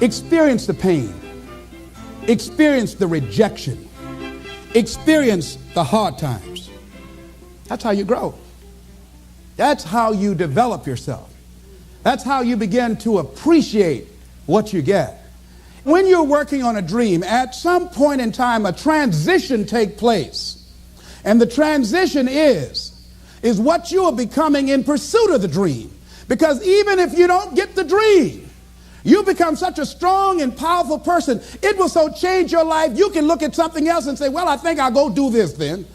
Experience the pain. Experience the rejection. Experience the hard times. That's how you grow. That's how you develop yourself. That's how you begin to appreciate what you get. When you're working on a dream, at some point in time, a transition takes place. And the transition is what you are becoming in pursuit of the dream. Because even if you don't get the dream, you become such a strong and powerful person. It will so change your life, you can look at something else and say, well, I think I'll go do this then.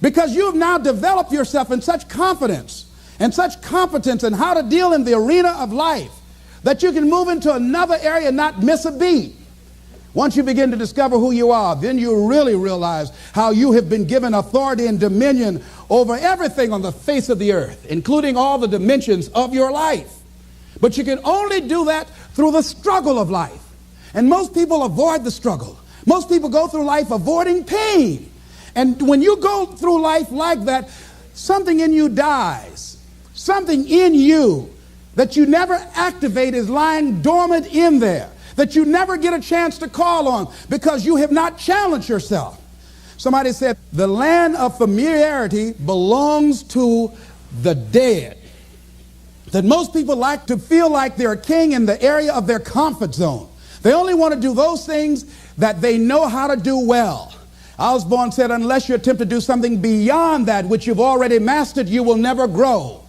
Because you have now developed yourself in such confidence and such competence in how to deal in the arena of life that you can move into another area and not miss a beat. Once you begin to discover who you are, then you really realize how you have been given authority and dominion over everything on the face of the earth, including all the dimensions of your life. But you can only do that through the struggle of life. And most people avoid the struggle. Most people go through life avoiding pain. And when you go through life like that, something in you dies. Something in you that you never activate is lying dormant in there, that you never get a chance to call on because you have not challenged yourself. Somebody said, the land of familiarity belongs to the dead. That most people like to feel like they're a king in the area of their comfort zone. They only want to do those things that they know how to do well. Osborne said, unless you attempt to do something beyond that which you've already mastered, you will never grow.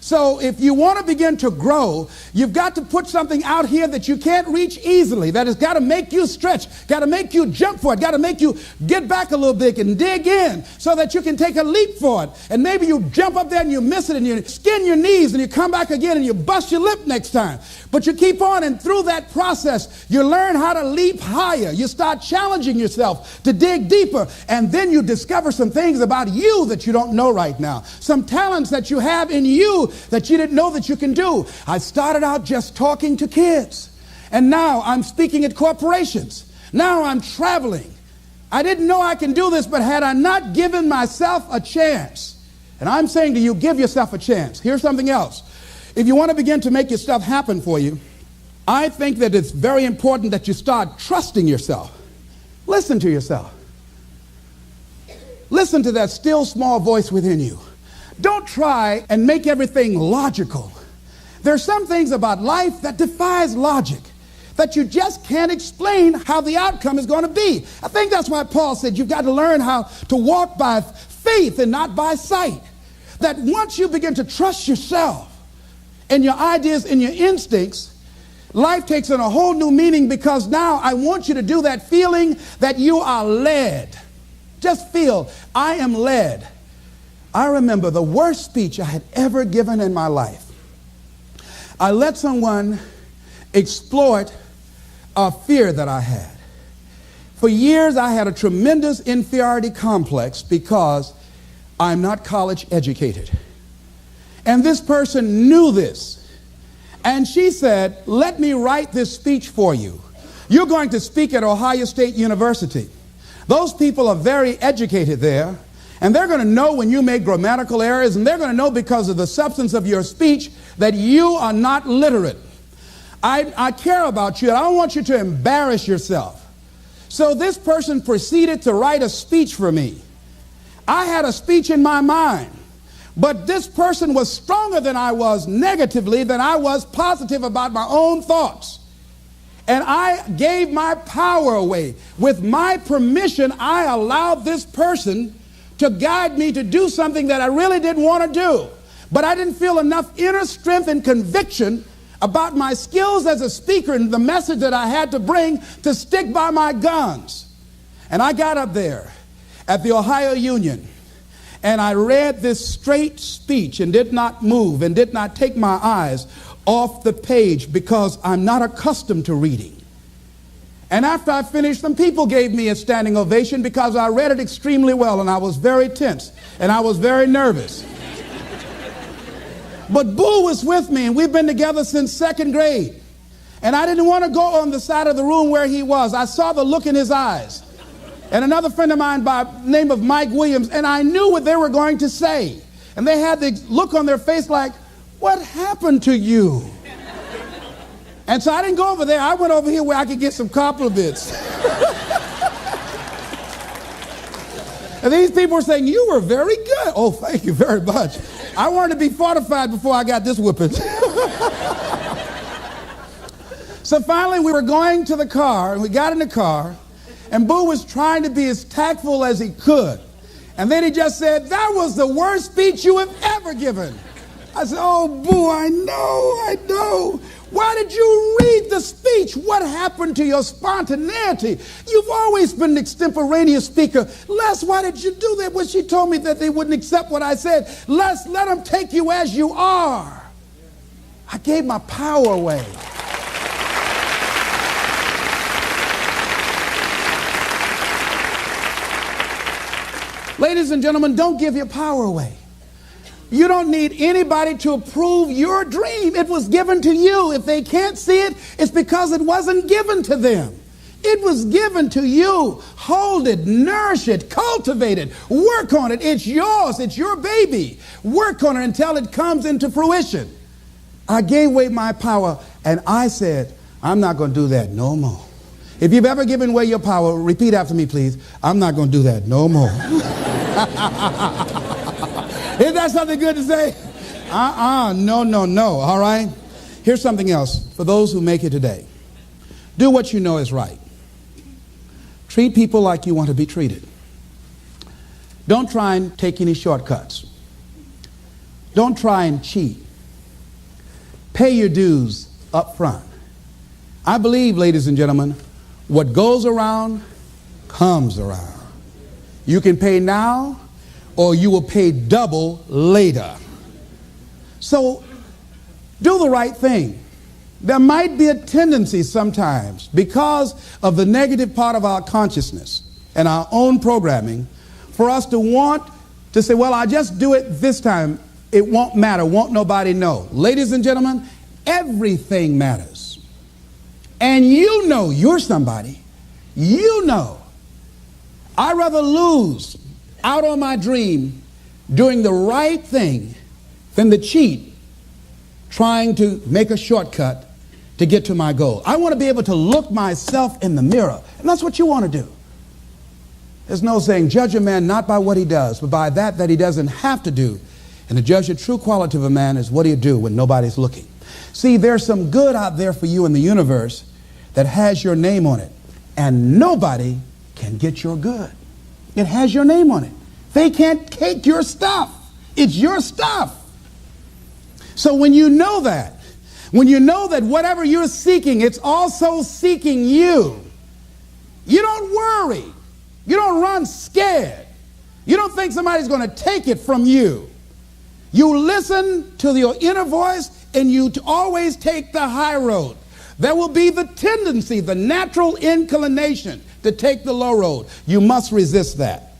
So if you want to begin to grow, you've got to put something out here that you can't reach easily, that has got to make you stretch, got to make you jump for it, got to make you get back a little bit and dig in so that you can take a leap for it. And maybe you jump up there and you miss it and you skin your knees and you come back again and you bust your lip next time. But you keep on, and through that process, you learn how to leap higher. You start challenging yourself to dig deeper, and then you discover some things about you that you don't know right now. Some talents that you have in you that you didn't know that you can do. I started out just talking to kids, and now I'm speaking at corporations. Now I'm traveling. I didn't know I can do this, but had I not given myself a chance, and I'm saying to you, give yourself a chance. Here's something else. If you want to begin to make your stuff happen for you, I think that it's very important that you start trusting yourself. Listen to yourself. Listen to that still small voice within you. Don't try and make everything logical. There are some things about life that defies logic, that you just can't explain how the outcome is going to be. I think that's why Paul said you've got to learn how to walk by faith and not by sight. That once you begin to trust yourself and your ideas and your instincts, life takes on a whole new meaning, because now I want you to do that feeling that you are led. Just feel, I am led. I remember the worst speech I had ever given in my life. I let someone exploit a fear that I had. For years, I had a tremendous inferiority complex because I'm not college educated. And this person knew this. And she said, let me write this speech for you. You're going to speak at Ohio State University. Those people are very educated there. And they're going to know when you make grammatical errors, and they're going to know because of the substance of your speech that you are not literate. I care about you, and I don't want you to embarrass yourself. So this person proceeded to write a speech for me. I had a speech in my mind, but this person was stronger than I was negatively than I was positive about my own thoughts. And I gave my power away. With my permission, I allowed this person to guide me to do something that I really didn't want to do. But I didn't feel enough inner strength and conviction about my skills as a speaker and the message that I had to bring to stick by my guns. And I got up there at the Ohio Union, and I read this straight speech and did not move and did not take my eyes off the page because I'm not accustomed to reading. And after I finished, some people gave me a standing ovation because I read it extremely well, and I was very tense and I was very nervous. But Boo was with me, and we've been together since second grade. And I didn't want to go on the side of the room where he was. I saw the look in his eyes. And another friend of mine by the name of Mike Williams, and I knew what they were going to say. And they had the look on their face like, what happened to you? And so I didn't go over there. I went over here where I could get some compliments. And these people were saying, you were very good. Oh, thank you very much. I wanted to be fortified before I got this whipping. So finally we were going to the car, and we got in the car, and Boo was trying to be as tactful as he could. And then he just said, that was the worst speech you have ever given. I said, oh, Boo, I know. Why did you read the speech? What happened to your spontaneity? You've always been an extemporaneous speaker. Les, why did you do that when she told me that they wouldn't accept what I said? Les, let them take you as you are. I gave my power away. Ladies and gentlemen, don't give your power away. You don't need anybody to approve your dream. It was given to you. If they can't see it, it's because it wasn't given to them. It was given to you. Hold it, nourish it, cultivate it, work on it. It's yours. It's your baby. Work on it until it comes into fruition. I gave away my power, and I said, I'm not going to do that no more. If you've ever given away your power, repeat after me, please. I'm not going to do that no more. Isn't that something good to say? No, all right? Here's something else for those who make it today. Do what you know is right. Treat people like you want to be treated. Don't try and take any shortcuts. Don't try and cheat. Pay your dues up front. I believe, ladies and gentlemen, what goes around comes around. You can pay now, or you will pay double later. So do the right thing. There might be a tendency sometimes, because of the negative part of our consciousness and our own programming, for us to want to say, well, I'll just do it this time. It won't matter. Won't nobody know. Ladies and gentlemen, everything matters. And you know you're somebody. You know. I'd rather lose out on my dream doing the right thing than to cheat trying to make a shortcut to get to my goal. I want to be able to look myself in the mirror, and that's what you want to do. There's no saying, judge a man not by what he does, but by that he doesn't have to do. And to judge the true quality of a man is what do you do when nobody's looking. See, there's some good out there for you in the universe that has your name on it, and nobody can get your good. It has your name on it. They can't take your stuff. It's your stuff. So when you know that whatever you're seeking, it's also seeking you, you don't worry. You don't run scared. You don't think somebody's going to take it from you. You listen to your inner voice, and you always take the high road. There will be the tendency, the natural inclination to take the low road. You must resist that.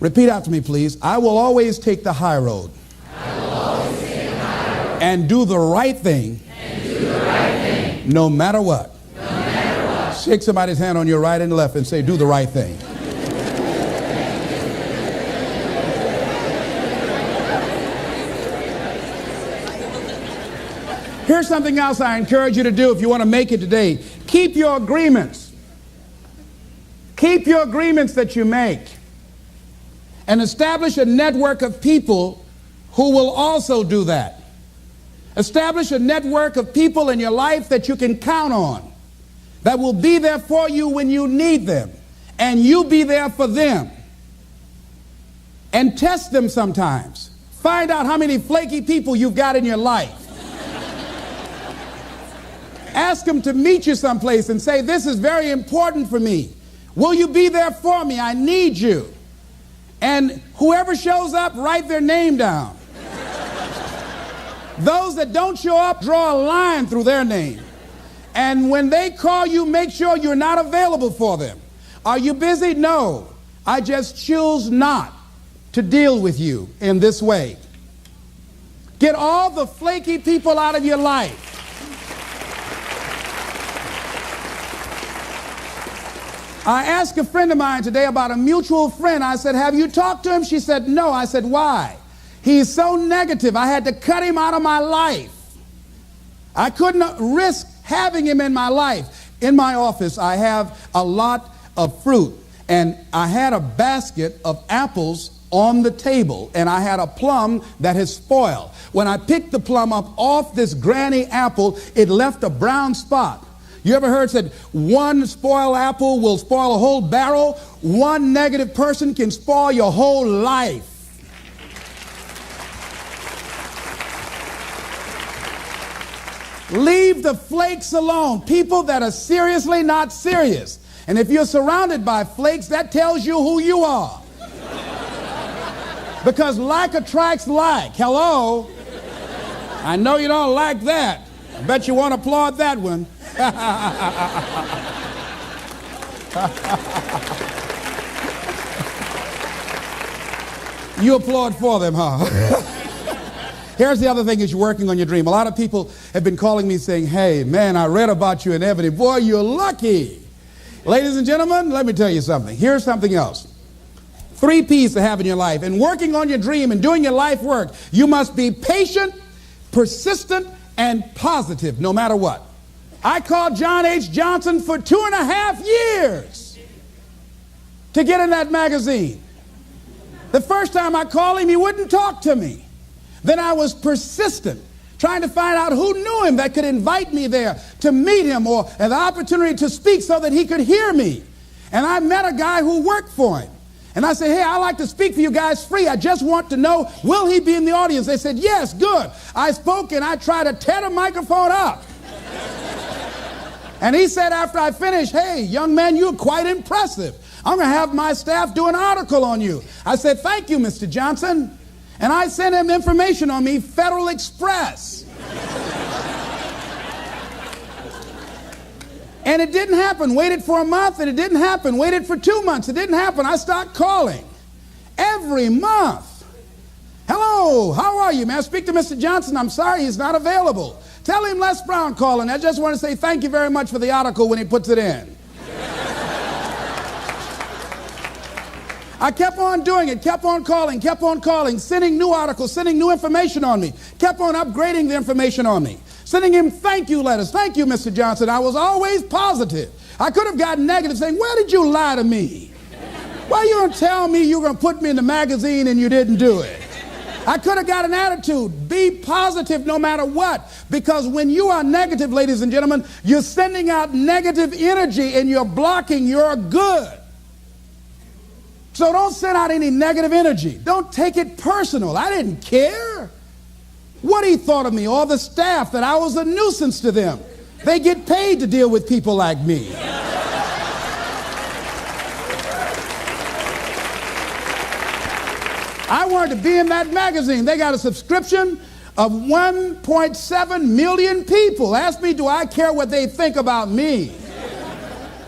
Repeat after me, please. I will always take the high road. I will always take the high road. And do the right thing. And do the right thing. No matter what. No matter what. Shake somebody's hand on your right and left and say, do the right thing. Here's something else I encourage you to do if you want to make it today. Keep your agreements. Keep your agreements that you make. And establish a network of people who will also do that. Establish a network of people in your life that you can count on, that will be there for you when you need them, and you be there for them. And test them sometimes. Find out how many flaky people you've got in your life. Ask them to meet you someplace and say, this is very important for me. Will you be there for me? I need you. And whoever shows up, write their name down. Those that don't show up, draw a line through their name. And when they call you, make sure you're not available for them. Are you busy? No. I just choose not to deal with you in this way. Get all the flaky people out of your life. I asked a friend of mine today about a mutual friend. I said, have you talked to him? She said, no. I said, why? He's so negative. I had to cut him out of my life. I couldn't risk having him in my life. In my office, I have a lot of fruit, and I had a basket of apples on the table, and I had a plum that had spoiled. When I picked the plum up off this granny apple, it left a brown spot. You ever heard said one spoiled apple will spoil a whole barrel? One negative person can spoil your whole life. Leave the flakes alone. People that are seriously not serious. And if you're surrounded by flakes, that tells you who you are. Because like attracts like. Hello? I know you don't like that. I bet you won't applaud that one. You applaud for them, huh? Here's the other thing is you're working on your dream. A lot of people have been calling me saying, hey, man, I read about you in Ebony. Boy, you're lucky. Ladies and gentlemen, let me tell you something. Here's something else. 3 P's to have in your life. In working on your dream and doing your life work, you must be patient, persistent, and positive no matter what. I called John H. Johnson for 2.5 years to get in that magazine. The first time I called him, he wouldn't talk to me. Then I was persistent, trying to find out who knew him that could invite me there to meet him or have the opportunity to speak so that he could hear me. And I met a guy who worked for him. And I said, hey, I'd like to speak for you guys free. I just want to know, will he be in the audience? They said, yes, good. I spoke and I tried to tear the microphone up. And he said after I finished, hey, young man, you're quite impressive. I'm going to have my staff do an article on you. I said, thank you, Mr. Johnson. And I sent him information on me, Federal Express. And it didn't happen. Waited for a month and it didn't happen. Waited for 2 months. It didn't happen. I started calling every month. Hello, how are you? May I speak to Mr. Johnson? I'm sorry, he's not available. Tell him Les Brown calling. I just want to say thank you very much for the article when he puts it in. I kept on doing it, kept on calling, sending new articles, sending new information on me, kept on upgrading the information on me, sending him thank you letters. Thank you, Mr. Johnson. I was always positive. I could have gotten negative saying, where did you lie to me? Why you going to tell me you were going to put me in the magazine and you didn't do it? I could have got an attitude. Be positive no matter what. Because when you are negative, ladies and gentlemen, you're sending out negative energy and you're blocking your good. So don't send out any negative energy. Don't take it personal. I didn't care what he thought of me or the staff, that I was a nuisance to them. They get paid to deal with people like me. I wanted to be in that magazine. They got a subscription of 1.7 million people. Ask me, do I care what they think about me?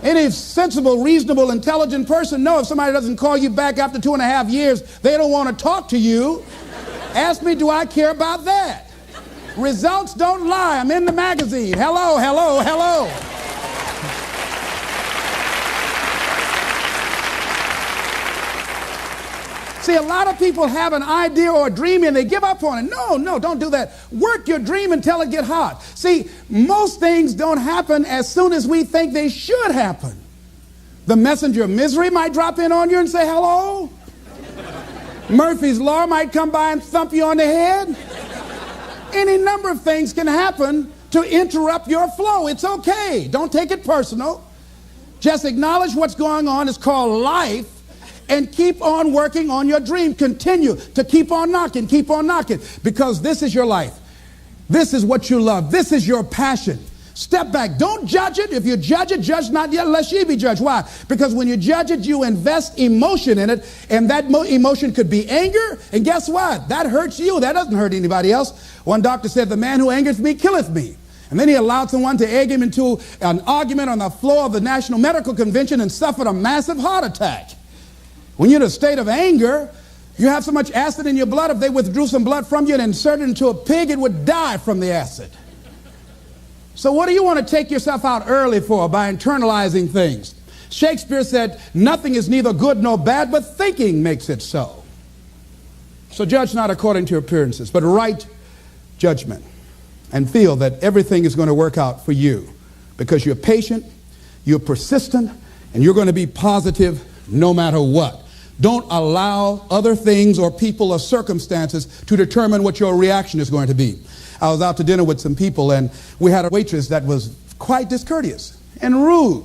Any sensible, reasonable, intelligent person knows if somebody doesn't call you back after 2.5 years, they don't want to talk to you. Ask me, do I care about that? Results don't lie. I'm in the magazine. Hello, hello, hello. See, a lot of people have an idea or a dream and they give up on it. No, don't do that. Work your dream until it gets hot. See, most things don't happen as soon as we think they should happen. The messenger of misery might drop in on you and say hello. Murphy's Law might come by and thump you on the head. Any number of things can happen to interrupt your flow. It's okay. Don't take it personal. Just acknowledge what's going on. It's called life. And keep on working on your dream. Continue to keep on knocking, because this is your life. This is what you love. This is your passion. Step back. Don't judge it. If you judge it, judge not yet, lest ye be judged. Why? Because when you judge it, you invest emotion in it, and that emotion could be anger, and guess what? That hurts you. That doesn't hurt anybody else. One doctor said, the man who angereth me killeth me. And then he allowed someone to egg him into an argument on the floor of the National Medical Convention and suffered a massive heart attack. When you're in a state of anger, you have so much acid in your blood, if they withdrew some blood from you and inserted it into a pig, it would die from the acid. So what do you want to take yourself out early for by internalizing things? Shakespeare said, nothing is neither good nor bad, but thinking makes it so. So judge not according to your appearances, but right judgment. and feel that everything is going to work out for you because you're patient, you're persistent, and you're going to be positive no matter what. Don't allow other things or people or circumstances to determine what your reaction is going to be. I was out to dinner with some people, and we had a waitress that was quite discourteous and rude.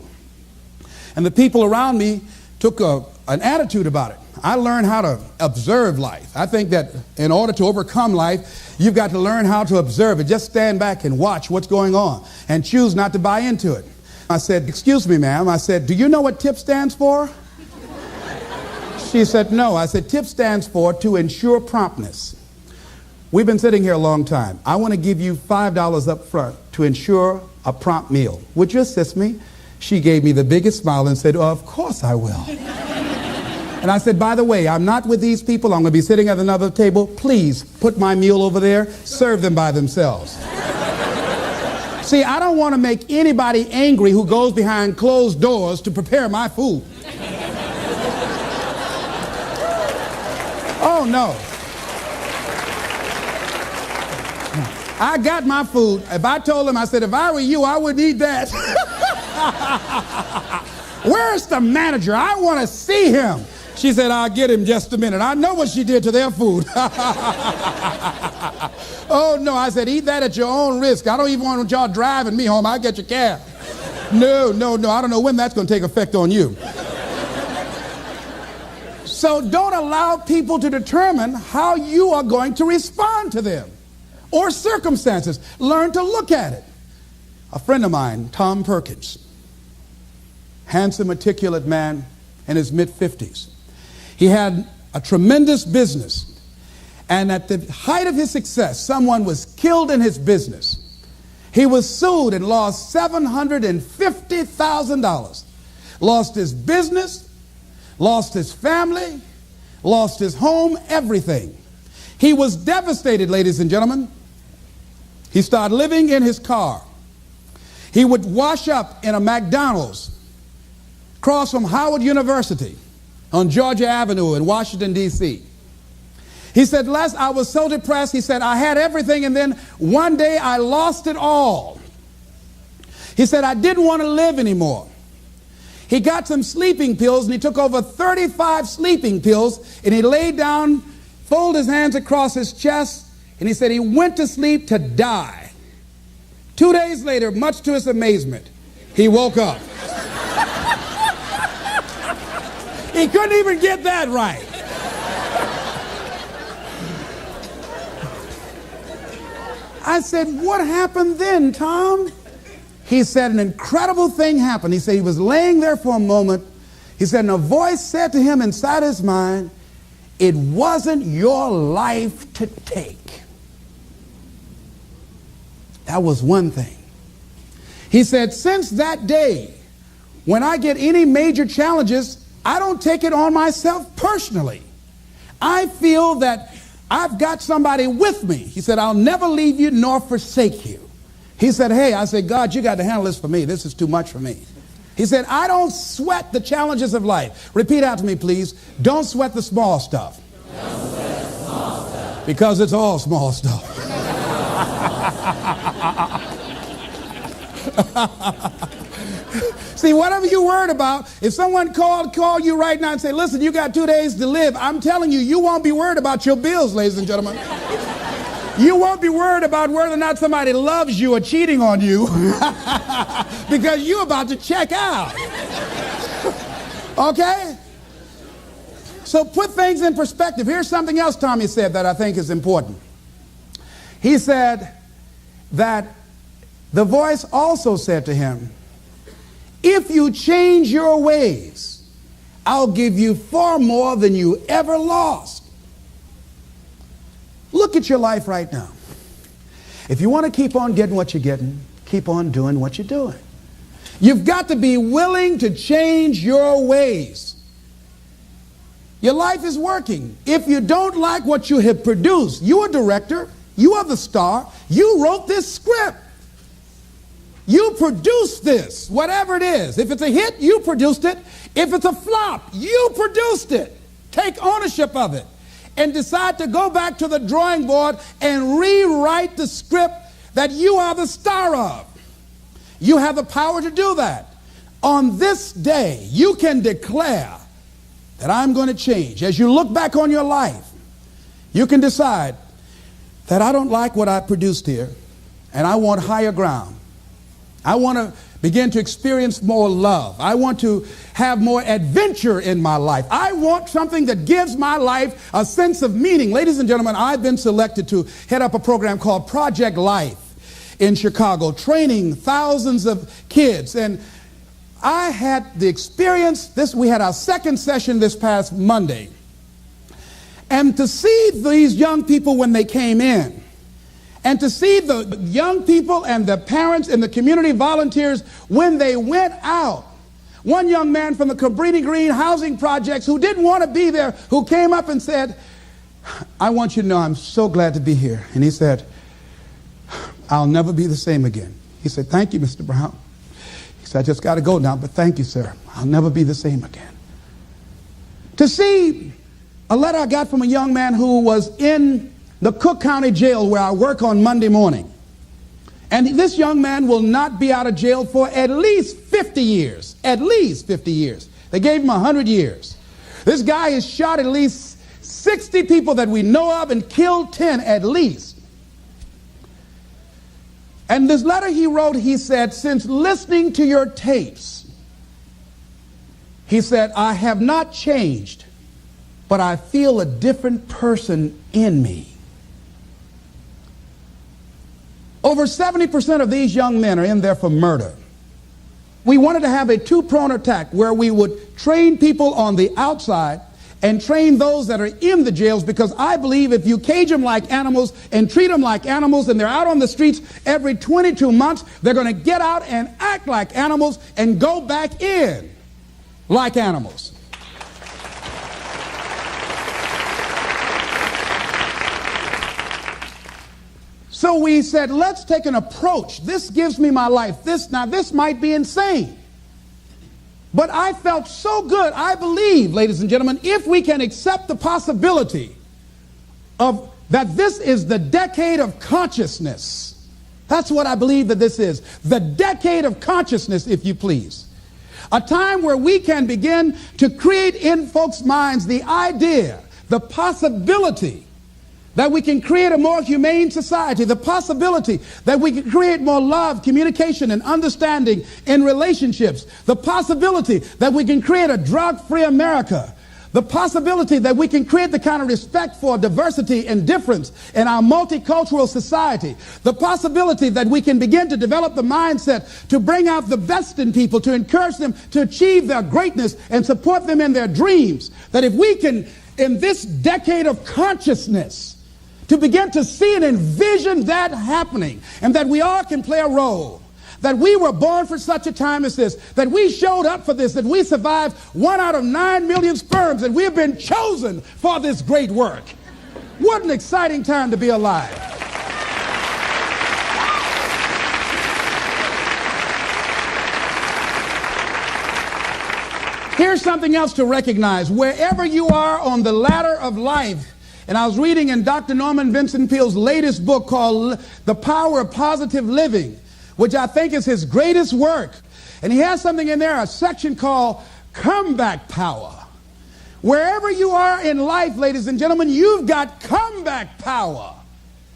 And the people around me took an attitude about it. I learned how to observe life. I think that in order to overcome life, you've got to learn how to observe it. Just stand back and watch what's going on and choose not to buy into it. I said, "Excuse me, ma'am." I said, "Do you know what TIP stands for?" She said, "No." I said, "TIP stands for to ensure promptness. We've been sitting here a long time. I want to give you $5 up front to ensure a prompt meal. Would you assist me?" She gave me the biggest smile and said, "Oh, of course I will." And I said, "By the way, I'm not with these people. I'm going to be sitting at another table. Please put my meal over there. Serve them by themselves." See, I don't want to make anybody angry who goes behind closed doors to prepare my food. Oh, no. I got my food. If I told them, I said, "If I were you, I wouldn't eat that." "Where's the manager? I want to see him." She said, "I'll get him just a minute." I know what she did to their food. Oh, no. I said, "Eat that at your own risk. I don't even want y'all driving me home. I'll get your cab." No. I don't know when that's going to take effect on you. So don't allow people to determine how you are going to respond to them or circumstances. Learn to look at it. A friend of mine, Tom Perkins, handsome, articulate man in his mid-50s. He had a tremendous business, and at the height of his success, someone was killed in his business. He was sued and lost $750,000. Lost his business, lost his family, lost his home, everything. He was devastated, ladies and gentlemen. He started living in his car. He would wash up in a McDonald's across from Howard University on Georgia Avenue in Washington, D.C. He said, "Les, I was so depressed." He said, "I had everything, and then one day I lost it all." He said, "I didn't want to live anymore." He got some sleeping pills, and he took over 35 sleeping pills, and he laid down, folded his hands across his chest, and he said he went to sleep to die. 2 days later, much to his amazement, he woke up. He couldn't even get that right. I said, "What happened then, Tom?" He said, "An incredible thing happened." He said he was laying there for a moment. He said, and a voice said to him inside his mind, "It wasn't your life to take." That was one thing. He said, "Since that day, when I get any major challenges, I don't take it on myself personally. I feel that I've got somebody with me." He said, "I'll never leave you nor forsake you." He said, "Hey," I said, "God, you got to handle this for me. This is too much for me." He said, "I don't sweat the challenges of life." Repeat out to me, please. Don't sweat the small stuff. Don't sweat the small stuff. Because it's all small stuff. See, whatever you're worried about, if someone call you right now and say, "Listen, you got 2 days to live," I'm telling you, you won't be worried about your bills, ladies and gentlemen. You won't be worried about whether or not somebody loves you or cheating on you because you're about to check out. Okay? So put things in perspective. Here's something else Tommy said that I think is important. He said that the voice also said to him, "If you change your ways, I'll give you far more than you ever lost." Look at your life right now. If you want to keep on getting what you're getting, keep on doing what you're doing. You've got to be willing to change your ways. Your life is working. If you don't like what you have produced, you're a director, you are the star, you wrote this script. You produced this, whatever it is. If it's a hit, you produced it. If it's a flop, you produced it. Take ownership of it and decide to go back to the drawing board and rewrite the script that you are the star of. You have the power to do that. On this day, you can declare that I'm going to change. As you look back on your life, you can decide that I don't like what I produced here, and I want higher ground. I want to begin to experience more love. I want to have more adventure in my life. I want something that gives my life a sense of meaning. Ladies and gentlemen, I've been selected to head up a program called Project Life in Chicago, training thousands of kids. And I had the experience, we had our second session this past Monday. And to see these young people when they came in, and to see the young people and the parents and the community volunteers when they went out. One young man from the Cabrini Green housing projects who didn't want to be there, who came up and said, I want you to know I'm so glad to be here. And he said, I'll never be the same again. He said, thank you, Mr. Brown. He said, I just got to go now, but thank you, sir. I'll never be the same again. To see a letter I got from a young man who was in the Cook County Jail where I work on Monday morning. And this young man will not be out of jail for at least 50 years. At least 50 years. They gave him 100 years. This guy has shot at least 60 people that we know of and killed 10 at least. And this letter he wrote, he said, since listening to your tapes, he said, I have not changed, but I feel a different person in me. Over 70% of these young men are in there for murder. We wanted to have a two-pronged attack where we would train people on the outside and train those that are in the jails, because I believe if you cage them like animals and treat them like animals and they're out on the streets every 22 months, they're going to get out and act like animals and go back in like animals. So we said, let's take an approach. This gives me my life. This might be insane. But I felt so good. I believe, ladies and gentlemen, if we can accept the possibility of that this is the decade of consciousness. That's what I believe that this is. The decade of consciousness, if you please. A time where we can begin to create in folks' minds the idea, the possibility that we can create a more humane society, the possibility that we can create more love, communication, and understanding in relationships, the possibility that we can create a drug-free America, the possibility that we can create the kind of respect for diversity and difference in our multicultural society, the possibility that we can begin to develop the mindset to bring out the best in people, to encourage them to achieve their greatness and support them in their dreams, that if we can, in this decade of consciousness, to begin to see and envision that happening, and that we all can play a role, that we were born for such a time as this, that we showed up for this, that we survived 1 out of 9 million sperms, and we have been chosen for this great work. What an exciting time to be alive. Here's something else to recognize. Wherever you are on the ladder of life, and I was reading in Dr. Norman Vincent Peale's latest book called The Power of Positive Living, which I think is his greatest work. And he has something in there, a section called Comeback Power. Wherever you are in life, ladies and gentlemen, you've got comeback power.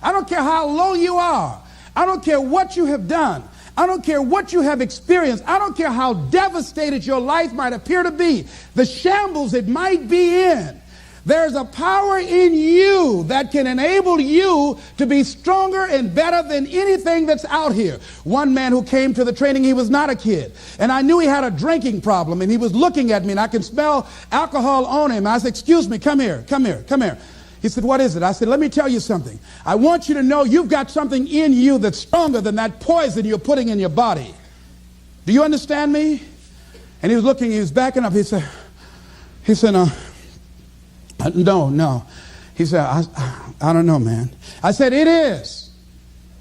I don't care how low you are. I don't care what you have done. I don't care what you have experienced. I don't care how devastated your life might appear to be, the shambles it might be in. There's a power in you that can enable you to be stronger and better than anything that's out here. One man who came to the training, he was not a kid. And I knew he had a drinking problem, and he was looking at me, and I could smell alcohol on him. I said, excuse me, come here. He said, what is it? I said, let me tell you something. I want you to know you've got something in you that's stronger than that poison you're putting in your body. Do you understand me? And he was looking, he was backing up. He said, no. He said, I don't know, man. I said, it is.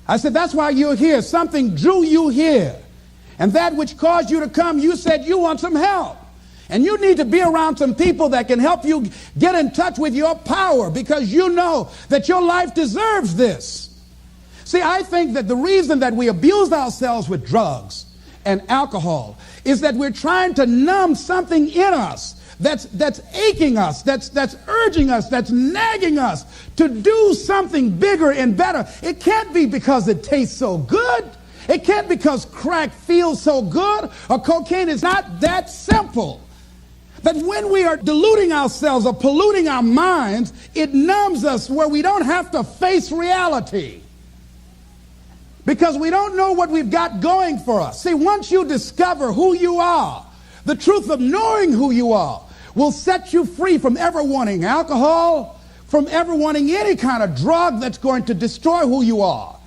I said, that's why you're here. Something drew you here. And that which caused you to come, you said you want some help. And you need to be around some people that can help you get in touch with your power, because you know that your life deserves this. See, I think that the reason that we abuse ourselves with drugs and alcohol is that we're trying to numb something in us that's aching us, that's urging us, that's nagging us to do something bigger and better. It can't be because it tastes so good. It can't be because crack feels so good or cocaine. Is not that simple. That when we are deluding ourselves or polluting our minds, it numbs us where we don't have to face reality. Because we don't know what we've got going for us. See, once you discover who you are, the truth of knowing who you are will set you free from ever wanting alcohol, from ever wanting any kind of drug that's going to destroy who you are.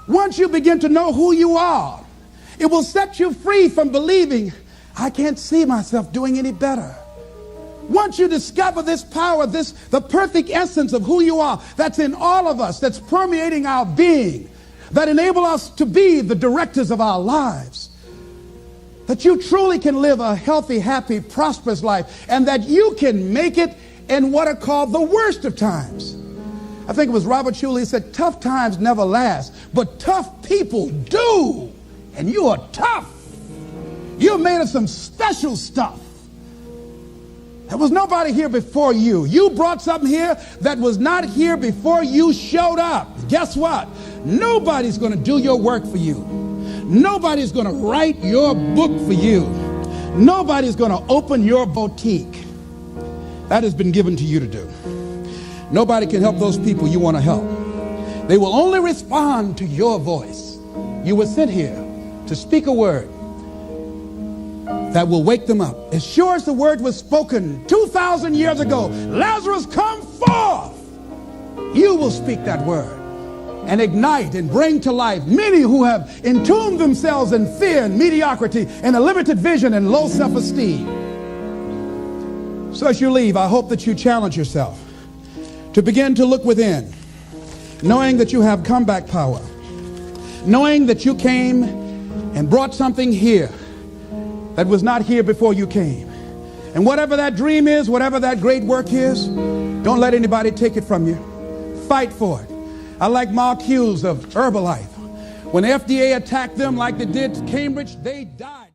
Once you begin to know who you are, it will set you free from believing, I can't see myself doing any better. Once you discover this power, the perfect essence of who you are, that's in all of us, that's permeating our being, that enable us to be the directors of our lives, that you truly can live a healthy, happy, prosperous life, and that you can make it in what are called the worst of times. I think it was Robert Schuller said, tough times never last, but tough people do. And you are tough. You're made of some special stuff. There was nobody here before you. You brought something here that was not here before you showed up. Guess what? Nobody's going to do your work for you. Nobody's going to write your book for you. Nobody's going to open your boutique. That has been given to you to do. Nobody can help those people you want to help. They will only respond to your voice. You were sent here to speak a word that will wake them up. As sure as the word was spoken 2,000 years ago, Lazarus, come forth. You will speak that word and ignite and bring to life many who have entombed themselves in fear and mediocrity and a limited vision and low self-esteem. So as you leave, I hope that you challenge yourself to begin to look within, knowing that you have comeback power, knowing that you came and brought something here that was not here before you came. And whatever that dream is, whatever that great work is, don't let anybody take it from you. Fight for it. I like Mark Hughes of Herbalife. When the FDA attacked them like they did Cambridge, they died.